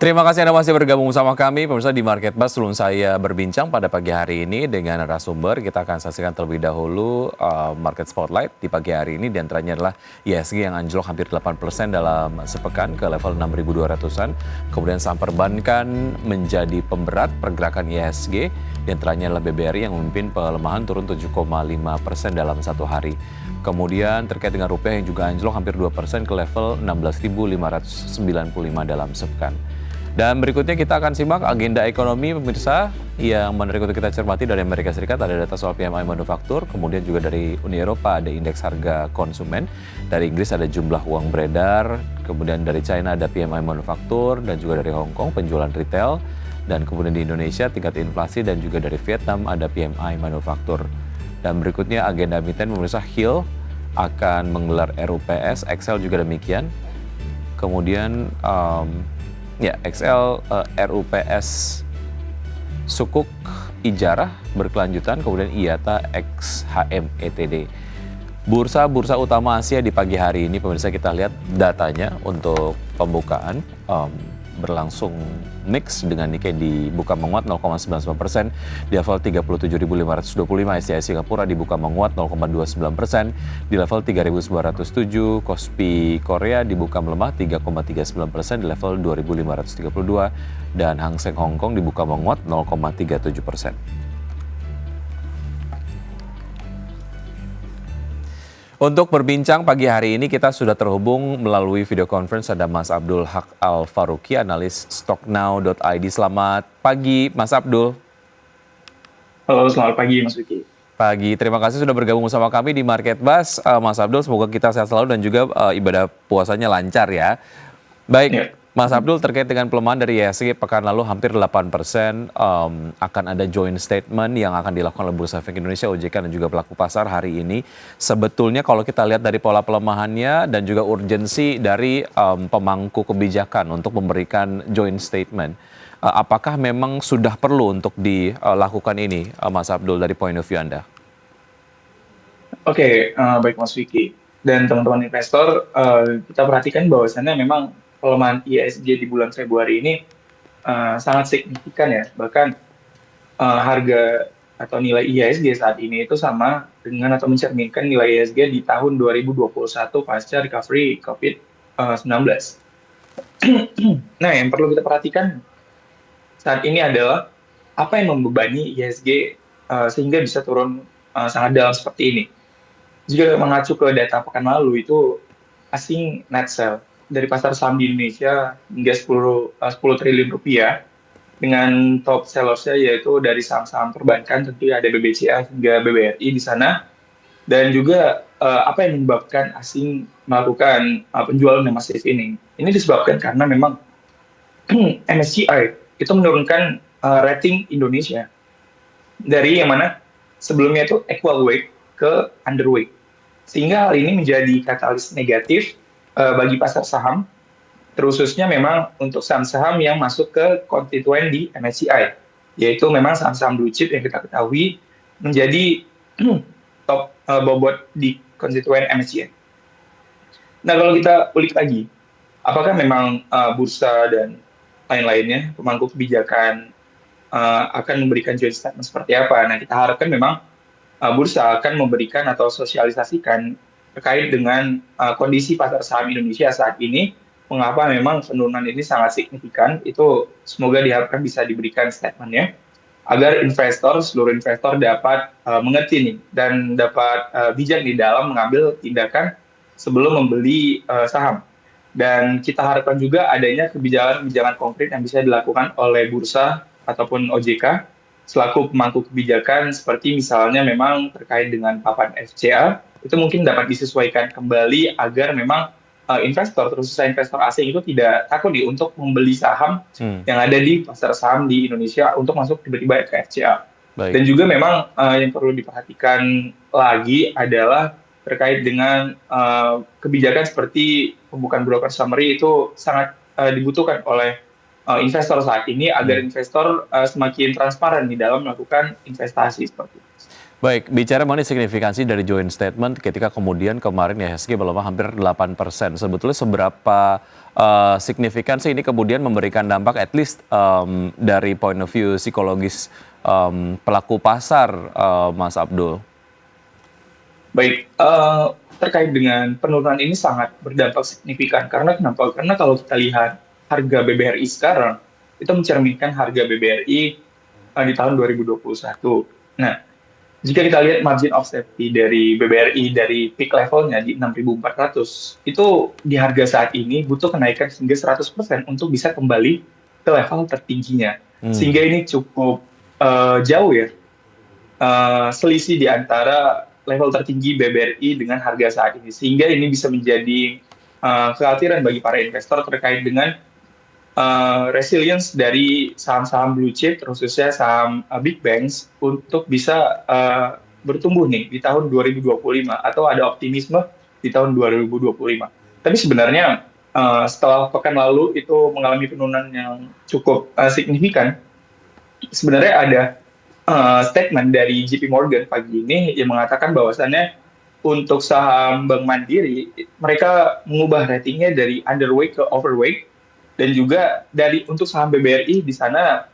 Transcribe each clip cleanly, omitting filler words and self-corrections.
Terima kasih Anda masih bergabung bersama kami, pemirsa di Market Buzz. Sebelum saya berbincang pada pagi hari ini dengan narasumber, kita akan saksikan terlebih dahulu Market Spotlight di pagi hari ini. Di antaranya adalah IHSG yang anjlok hampir 8% dalam sepekan ke level 6.200-an. Kemudian saham perbankan menjadi pemberat pergerakan IHSG. Di antaranya adalah BBRI yang memimpin pelemahan turun 7,5% dalam satu hari. Kemudian terkait dengan rupiah yang juga anjlok hampir 2% ke level 16.595 dalam sepekan. Dan berikutnya kita akan simak agenda ekonomi pemirsa yang menarik untuk kita cermati. Dari Amerika Serikat ada data soal PMI manufaktur, kemudian juga dari Uni Eropa ada indeks harga konsumen, dari Inggris ada jumlah uang beredar, kemudian dari China ada PMI manufaktur, dan juga dari Hong Kong penjualan retail, dan kemudian di Indonesia tingkat inflasi, dan juga dari Vietnam ada PMI manufaktur. Dan berikutnya agenda emiten pemirsa, Hill akan menggelar RUPS, Excel juga demikian. Kemudian XL RUPS Sukuk Ijarah berkelanjutan, kemudian IATA XHM ETD. Bursa utama Asia di pagi hari ini pemirsa, kita lihat datanya untuk pembukaan berlangsung mix dengan Nikkei dibuka menguat 0,99% di level 37.525. SCI Singapura dibuka menguat 0,29% di level 3.907. Kospi Korea dibuka melemah 3,39% di level 2.532 dan Hang Seng Hong Kong dibuka menguat 0,37%. Untuk berbincang pagi hari ini kita sudah terhubung melalui video conference ada Mas Abdul Haq Al-Faruqi, analis stocknow.id. Selamat pagi Mas Abdul. Halo, selamat pagi Mas Wiki. Pagi, terima kasih sudah bergabung bersama kami di Market Buzz. Mas Abdul, semoga kita sehat selalu dan juga ibadah puasanya lancar ya. Baik, ya. Mas Abdul, terkait dengan pelemahan dari IHSG pekan lalu hampir 8%, akan ada joint statement yang akan dilakukan oleh Bursa Efek Indonesia, OJK, dan juga pelaku pasar hari ini. Sebetulnya kalau kita lihat dari pola pelemahannya dan juga urgensi dari pemangku kebijakan untuk memberikan joint statement, apakah memang sudah perlu untuk dilakukan ini, Mas Abdul, dari point of view Anda? Oke, baik Mas Wiki. Dan teman-teman investor, kita perhatikan bahwasannya memang pelemahan IHSG di bulan Februari ini sangat signifikan ya. Bahkan harga atau nilai IHSG saat ini itu sama dengan atau mencerminkan nilai IHSG di tahun 2021 pasca recovery COVID-19. Nah, yang perlu kita perhatikan saat ini adalah apa yang membebani IHSG sehingga bisa turun sangat dalam seperti ini. Jika mengacu ke data pekan lalu itu asing net sell dari pasar saham di Indonesia hingga 10 triliun rupiah, dengan top sellersnya yaitu dari saham-saham perbankan, tentu ada BBCA hingga BBRI di sana, dan juga apa yang menyebabkan asing melakukan penjualan yang masif ini. Ini disebabkan karena memang MSCI itu menurunkan rating Indonesia dari yang mana sebelumnya itu equal weight ke underweight, sehingga hal ini menjadi katalis negatif bagi pasar saham, terkhususnya memang untuk saham-saham yang masuk ke konstituen di MSCI, yaitu memang saham-saham blue chip yang kita ketahui menjadi top bobot di konstituen MSCI. Nah, kalau kita ulik lagi, apakah memang bursa dan lain-lainnya, pemangku kebijakan akan memberikan joint statement seperti apa? Nah, kita harapkan memang bursa akan memberikan atau sosialisasikan terkait dengan kondisi pasar saham Indonesia saat ini, mengapa memang penurunan ini sangat signifikan. Itu semoga diharapkan bisa diberikan statementnya, agar seluruh investor dapat mengerti nih, dan dapat bijak di dalam mengambil tindakan sebelum membeli saham. Dan kita harapkan juga adanya kebijakan konkret yang bisa dilakukan oleh bursa ataupun OJK selaku pemangku kebijakan, seperti misalnya memang terkait dengan papan FCA, itu mungkin dapat disesuaikan kembali agar memang investor, terutama investor asing itu tidak takut untuk membeli saham yang ada di pasar saham di Indonesia untuk masuk tiba-tiba ke FCA. Baik. Dan juga memang yang perlu diperhatikan lagi adalah terkait dengan kebijakan seperti pembukaan broker summary itu sangat dibutuhkan oleh investor saat ini agar investor semakin transparan di dalam melakukan investasi seperti itu. Baik, bicara mengenai signifikansi dari joint statement ketika kemudian kemarin IHSG melemah hampir 8%. Sebetulnya seberapa signifikan sih ini kemudian memberikan dampak at least dari point of view psikologis pelaku pasar, Mas Abdul? Baik, terkait dengan penurunan ini sangat berdampak signifikan. Karena kenapa? Karena kalau kita lihat harga BBRI sekarang, itu mencerminkan harga BBRI di tahun 2021. Nah, jika kita lihat margin of safety dari BBRI dari peak levelnya di 6.400, itu di harga saat ini butuh kenaikan hingga 100% untuk bisa kembali ke level tertingginya. Sehingga ini cukup jauh ya, selisih di antara level tertinggi BBRI dengan harga saat ini. Sehingga ini bisa menjadi kekhawatiran bagi para investor terkait dengan resilience dari saham-saham blue chip, khususnya saham big banks, untuk bisa bertumbuh nih di tahun 2025 atau ada optimisme di tahun 2025. Tapi sebenarnya setelah pekan lalu itu mengalami penurunan yang cukup signifikan, sebenarnya ada statement dari JP Morgan pagi ini yang mengatakan bahwasannya untuk saham Bank Mandiri, mereka mengubah ratingnya dari underweight ke overweight, dan juga dari untuk saham BBRI di sana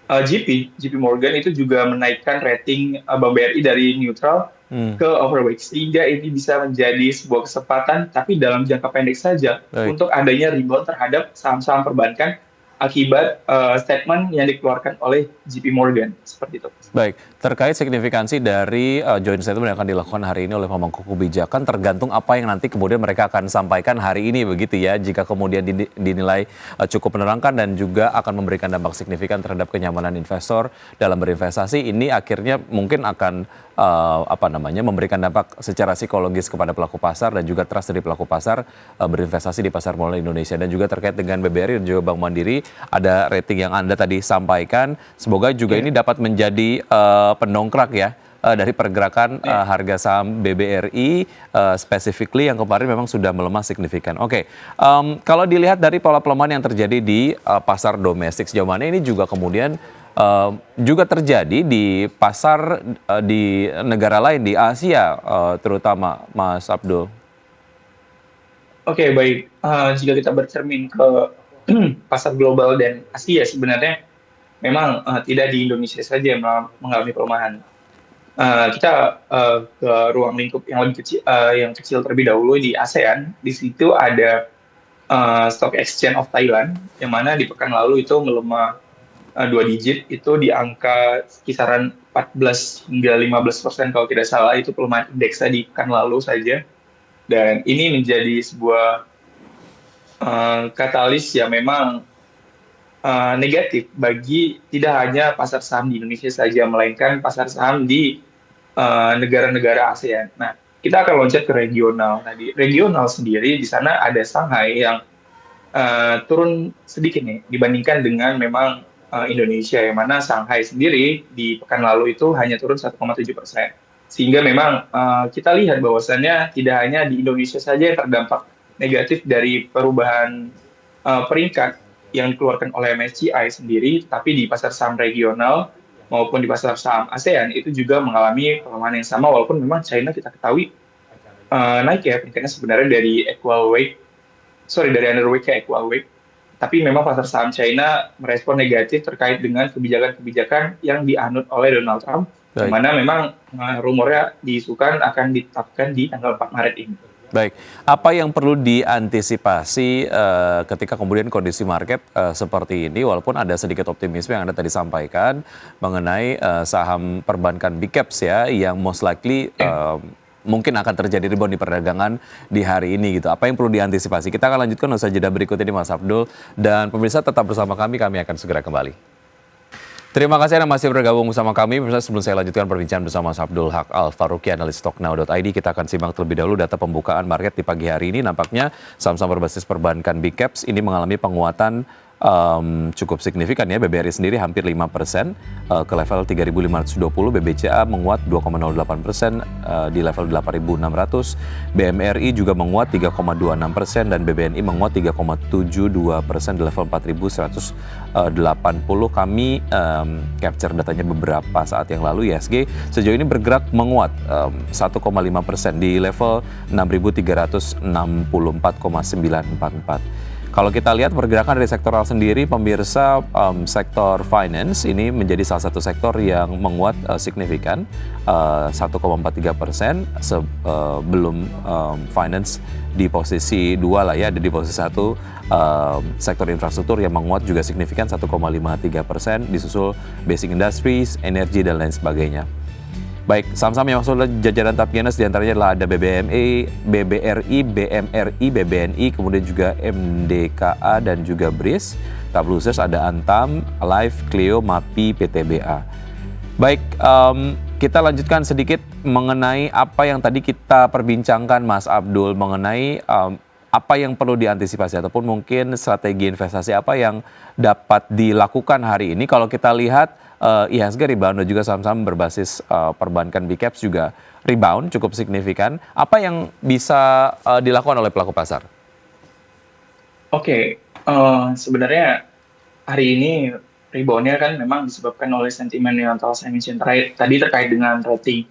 JP Morgan itu juga menaikkan rating Bank BRI dari neutral ke overweight, sehingga ini bisa menjadi sebuah kesempatan tapi dalam jangka pendek saja. Baik. Untuk adanya rebound terhadap saham-saham perbankan akibat statement yang dikeluarkan oleh JP Morgan seperti itu. Baik, terkait signifikansi dari joint statement yang akan dilakukan hari ini oleh pemangku kebijakan tergantung apa yang nanti kemudian mereka akan sampaikan hari ini begitu ya. Jika kemudian dinilai cukup menerangkan dan juga akan memberikan dampak signifikan terhadap kenyamanan investor dalam berinvestasi, ini akhirnya mungkin akan memberikan dampak secara psikologis kepada pelaku pasar dan juga trust dari pelaku pasar berinvestasi di pasar modal Indonesia. Dan juga terkait dengan BBRI dan juga Bank Mandiri, ada rating yang Anda tadi sampaikan. Semoga juga ini dapat menjadi pendongkrak ya dari pergerakan harga saham BBRI specifically yang kemarin memang sudah melemah signifikan. Oke, kalau dilihat dari pola pelemahan yang terjadi di pasar domestik sejauh mana ini juga kemudian juga terjadi di pasar di negara lain di Asia terutama, Mas Abdul. Oke, baik. Jika kita bercermin ke pasar global dan Asia, sebenarnya memang tidak di Indonesia saja yang mengalami pelemahan. Kita ke ruang lingkup yang lebih kecil, yang kecil terlebih dahulu di ASEAN. Di situ ada Stock Exchange of Thailand, yang mana di pekan lalu itu melemah 2 digit, itu di angka kisaran 14 hingga 15% kalau tidak salah, itu pelemahan indeksnya di pekan lalu saja. Dan ini menjadi sebuah katalis yang memang negatif bagi tidak hanya pasar saham di Indonesia saja, melainkan pasar saham di negara-negara ASEAN. Nah, kita akan loncat ke regional. Nah, di regional sendiri, di sana ada Shanghai yang turun sedikit nih dibandingkan dengan memang Indonesia, yang mana Shanghai sendiri di pekan lalu itu hanya turun 1,7%. Sehingga memang kita lihat bahwasannya tidak hanya di Indonesia saja yang terdampak negatif dari perubahan peringkat yang dikeluarkan oleh MSCI sendiri, tapi di pasar saham regional maupun di pasar saham ASEAN itu juga mengalami pelemahan yang sama, walaupun memang China kita ketahui naik ya peringkatnya sebenarnya dari underweight ke equal weight. Tapi memang pasar saham China merespon negatif terkait dengan kebijakan-kebijakan yang dianut oleh Donald Trump, di mana memang rumornya diisukan akan ditetapkan di tanggal 4 Maret ini. Baik, apa yang perlu diantisipasi ketika kemudian kondisi market seperti ini, walaupun ada sedikit optimisme yang Anda tadi sampaikan mengenai saham perbankan big caps ya, yang most likely mungkin akan terjadi rebound di perdagangan di hari ini gitu. Apa yang perlu diantisipasi? Kita akan lanjutkan usai jeda berikut ini, Mas Abdul. Dan pemirsa tetap bersama kami akan segera kembali. Terima kasih Anda masih bergabung bersama kami. Pemirsa, sebelum saya lanjutkan perbincangan bersama Mas Abdul Haq Al-Faruqi, analis Stocknow.id, kita akan simak terlebih dahulu data pembukaan market di pagi hari ini. Nampaknya saham-saham berbasis perbankan big caps ini mengalami penguatan cukup signifikan ya. BBRI sendiri hampir 5% ke level 3.520, BBCA menguat 2,08% di level 8.600, BMRI juga menguat 3,26% dan BBNI menguat 3,72% di level 4.180. Kami capture datanya beberapa saat yang lalu. IHSG sejauh ini bergerak menguat 1,5% di level 6.364,944. Kalau kita lihat pergerakan dari sektoral sendiri, pemirsa, sektor finance ini menjadi salah satu sektor yang menguat signifikan 1,43%, sebelum finance di posisi 2 lah ya, ada di posisi 1. Sektor infrastruktur yang menguat juga signifikan 1,53%, disusul basic industries, energi dan lain sebagainya. Baik, saham-saham yang masuk dalam jajaran top gainers diantaranya adalah ada BBMI, BBRI, BMRI, BBNI, kemudian juga MDKA dan juga BRIS. Top losers ada Antam, Alive, Clio, MAPI, PTBA. Baik, kita lanjutkan sedikit mengenai apa yang tadi kita perbincangkan Mas Abdul, mengenai apa yang perlu diantisipasi ataupun mungkin strategi investasi apa yang dapat dilakukan hari ini. Kalau kita lihat IHSG rebound dan juga saham-saham berbasis perbankan big caps juga rebound cukup signifikan. Apa yang bisa dilakukan oleh pelaku pasar? Oke, sebenarnya hari ini reboundnya kan memang disebabkan oleh sentimen yang telah saya mention tadi terkait dengan rating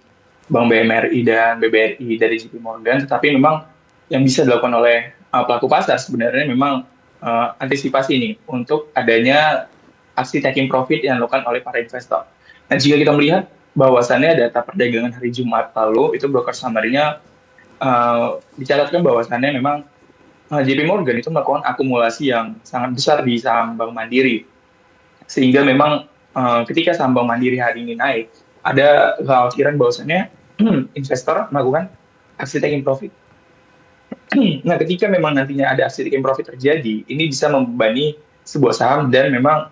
Bank BMRI dan BBRI dari JP Morgan, tetapi memang yang bisa dilakukan oleh pelaku pasar sebenarnya memang antisipasi ini untuk adanya aksi taking profit yang dilakukan oleh para investor. Nah, jika kita melihat bahwasannya data perdagangan hari Jumat lalu, itu broker summary-nya dicatatkan bahwasannya memang JP Morgan itu melakukan akumulasi yang sangat besar di saham Bank Mandiri. Sehingga memang ketika saham Bank Mandiri hari ini naik, ada kekhawatiran bahwasannya investor melakukan aksi taking profit. Nah, ketika memang nantinya ada aksi taking profit terjadi, ini bisa membebani sebuah saham dan memang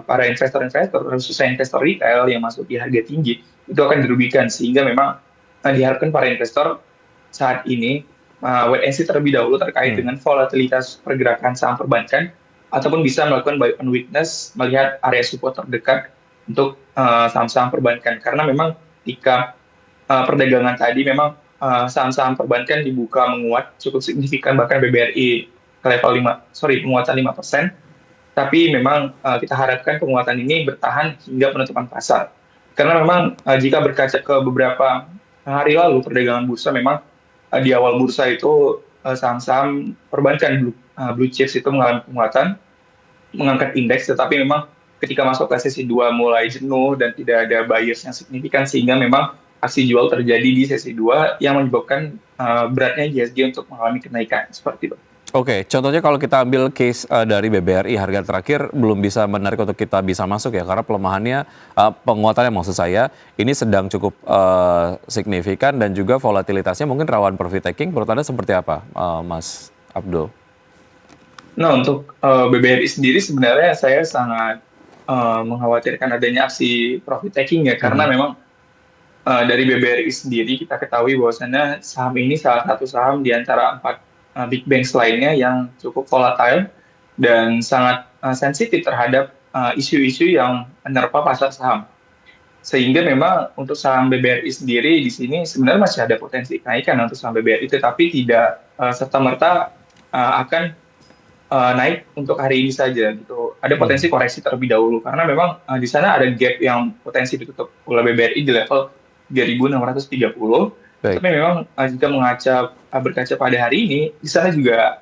para investor-investor, khususnya investor retail yang masuk di harga tinggi, itu akan dirugikan. Sehingga memang diharapkan para investor saat ini wait and see terlebih dahulu terkait dengan volatilitas pergerakan saham perbankan, ataupun bisa melakukan buy on weakness, melihat area support terdekat untuk saham-saham perbankan. Karena memang ketika perdagangan tadi memang saham-saham perbankan dibuka menguat cukup signifikan, bahkan BBRI ke level penguatan 5%. Tapi memang kita harapkan penguatan ini bertahan hingga penutupan pasar. Karena memang jika berkaca ke beberapa hari lalu perdagangan bursa, memang di awal bursa itu saham-saham perbankan blue chips itu mengalami penguatan, mengangkat indeks, tetapi memang ketika masuk ke sesi 2 mulai jenuh dan tidak ada buyers yang signifikan, sehingga memang aksi jual terjadi di sesi 2 yang menyebabkan beratnya IHSG untuk mengalami kenaikan seperti itu. Oke, contohnya kalau kita ambil case dari BBRI, harga terakhir belum bisa menarik untuk kita bisa masuk ya, karena pelemahannya, penguatannya maksud saya, ini sedang cukup signifikan dan juga volatilitasnya mungkin rawan profit taking. Menurut Anda seperti apa, Mas Abdul? Nah, untuk BBRI sendiri sebenarnya saya sangat mengkhawatirkan adanya aksi profit taking ya, karena memang dari BBRI sendiri kita ketahui bahwasannya saham ini salah satu saham di antara 4 big banks lainnya yang cukup volatile dan sangat sensitif terhadap isu-isu yang menerpa pasar saham. Sehingga memang untuk saham BBRI sendiri di sini sebenarnya masih ada potensi kenaikan untuk saham BBRI, tetapi tidak serta-merta akan naik untuk hari ini saja gitu. Ada potensi koreksi terlebih dahulu karena memang di sana ada gap yang potensi ditutup oleh BBRI di level 3.630. Baik. Tapi memang jika berkaca pada hari ini, di sana juga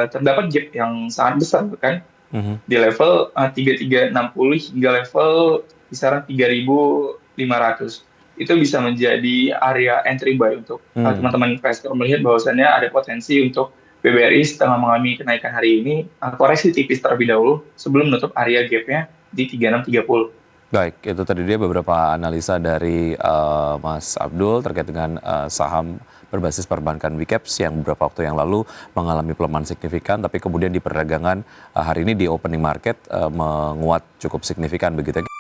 terdapat gap yang sangat besar kan, di level 3360 hingga level kisaran 3500. Itu bisa menjadi area entry buy untuk teman-teman investor melihat bahwasannya ada potensi untuk BBRI setelah mengalami kenaikan hari ini, koreksi tipis terlebih dahulu sebelum menutup area gap-nya di 3630. Baik, itu tadi dia beberapa analisa dari Mas Abdul terkait dengan saham berbasis perbankan big caps yang beberapa waktu yang lalu mengalami pelemahan signifikan, tapi kemudian di perdagangan hari ini di opening market menguat cukup signifikan begitu ya.